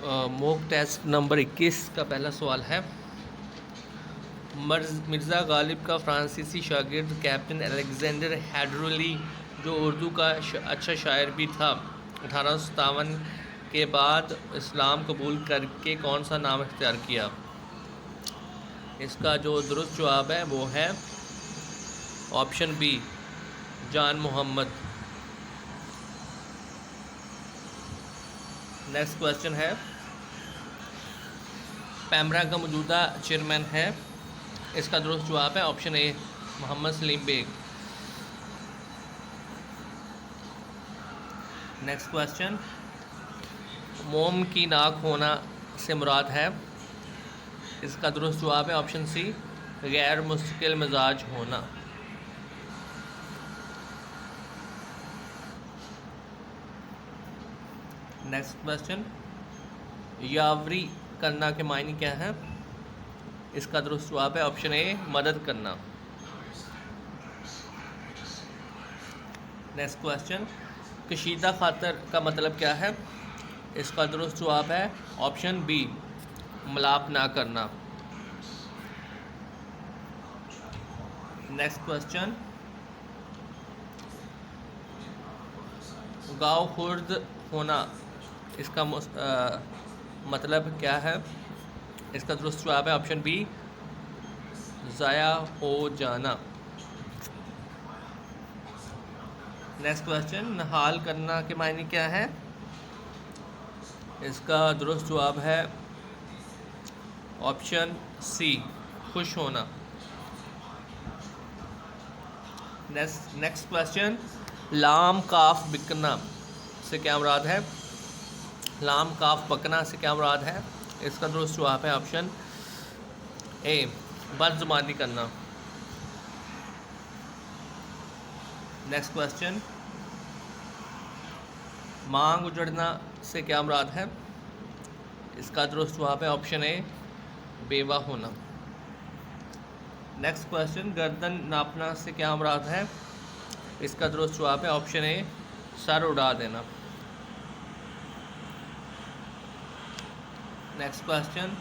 Mock test number 21 का पहला सवाल है। मिर्ज़ा गालिब का फ्रांसीसी शागिर्द कैप्टन अलेक्जेंडर हैडरली, जो उर्दू का अच्छा शायर भी था, 1857 के बाद इस्लाम कबूल करके कौन सा नाम इख्तियार किया? इसका जो दुरुस्त जवाब है वो है ऑप्शन बी, जान मोहम्मद। नेक्स्ट क्वेश्चन है, पैमरा का मौजूदा चेयरमैन है। इसका दुरुस्त जवाब है option A, Mohammad Salim Baig. Next question, मोम की नाक होना से मुराद है। इसका दुरुस्त जवाब है ऑप्शन सी, गैर मुस्तकिल मिजाज होना। नेक्स्ट क्वेश्चन, यावरी करना के मायने क्या है? इसका दुरुस्त जवाब है ऑप्शन ए, मदद करना। नेक्स्ट क्वेश्चन, कशीदा खातर का मतलब क्या है? इसका दुरुस्त जवाब है ऑप्शन बी, मलाप ना करना। नेक्स्ट क्वेश्चन, गाँव खुर्द होना, इसका मतलब क्या है? इसका दुरुस्त जवाब है ऑप्शन बी, ज़ाया हो जाना। नेक्स्ट क्वेश्चन, नहाल करना के मायने क्या है? इसका दुरुस्त जवाब है ऑप्शन सी, खुश होना। नेक्स्ट क्वेश्चन, लाम काफ बिकना से क्या मुराद है? लाम काफ बकना से क्या मुराद है? इसका दुरुस्त जवाब है ऑप्शन ए, बदजुबानी करना। नेक्स्ट क्वेश्चन, मांग उजड़ना से क्या मुराद है? इसका दुरुस्त जवाब है ऑप्शन ए, बेवा होना। नेक्स्ट क्वेश्चन, गर्दन नापना से क्या मुराद है? इसका दुरुस्त जवाब है ऑप्शन ए, सर उड़ा देना। नेक्स्ट क्वेश्चन,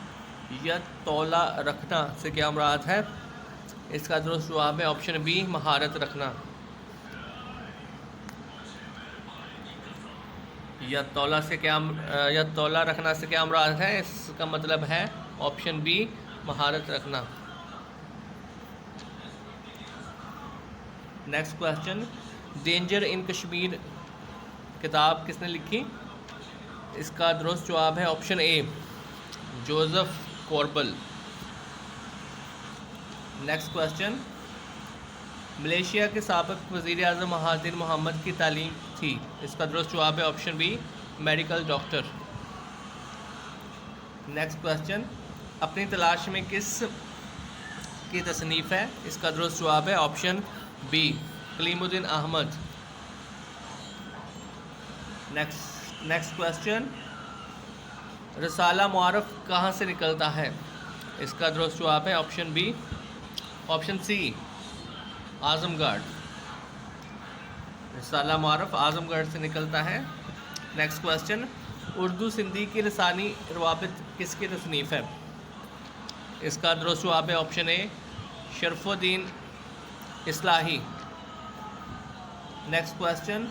यद तौला रखना से क्या मुराद है? इसका दुरुस्त जवाब है ऑप्शन बी, महारत रखना। यद तौला रखना से क्या मुराद है? इसका मतलब है ऑप्शन बी, महारत रखना। Next question, danger in Kashmir किताब किसने लिखी? इसका दुरुस्त जवाब है ऑप्शन ए, जोसेफ कॉर्बल। नेक्स्ट क्वेश्चन, मलेशिया के साबिक वज़ीर आज़म महाथिर मोहम्मद की तालीम थी। इसका दुरुस्त जवाब है option B, medical doctor. Next question, अपनी तलाश में किस की तसनीफ़ है? इसका दुरुस्त जवाब है option B, Kalimuddin Ahmad. Next question, रसाला मुआरफ कहाँ से निकलता है? इसका दुरुस्त जवाब है option B, option C, Azamgarh. रसाला मुआरफ आज़मगढ़ से निकलता है। नेक्स्ट क्वेश्चन, उर्दू सिंधी की लसानी रवाबित किसकी तसनीफ़ है? इसका दुरुस्त जवाब है option A, Sharafuddin Islahi. Next question,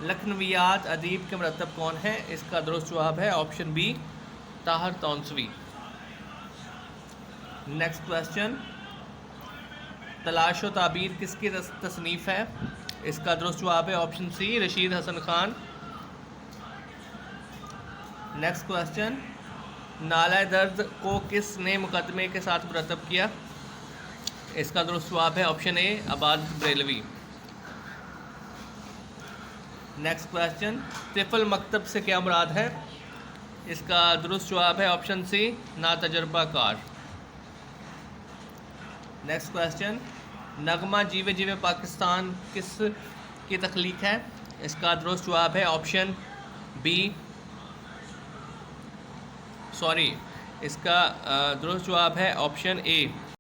Lakhnawiyat अदीब के मरतब कौन है? इसका दुरुस्त जवाब है option B, Tahir Taunsvi. Next question, तलाश व ताबीर किसकी तसनीफ़ है? इसका दुरुस्त जवाब है option C, Rashid Hasan Khan. Next question, नाला दर्द को किसने मुकदमे के साथ मुरतब किया? इसका दुरुस्त जवाब है option A, Abad Barelvi. Next question, तिफल मकतब से क्या मुराद है? इसका दुरुस्त जवाब है ऑप्शन सी, नातजर्बाकार। नेक्स्ट क्वेश्चन, नगमा जीवे जीवे पाकिस्तान किस की तख्लीक है? इसका दुरुस्त जवाब है ऑप्शन बी, इसका दुरुस्त जवाब है ऑप्शन ए,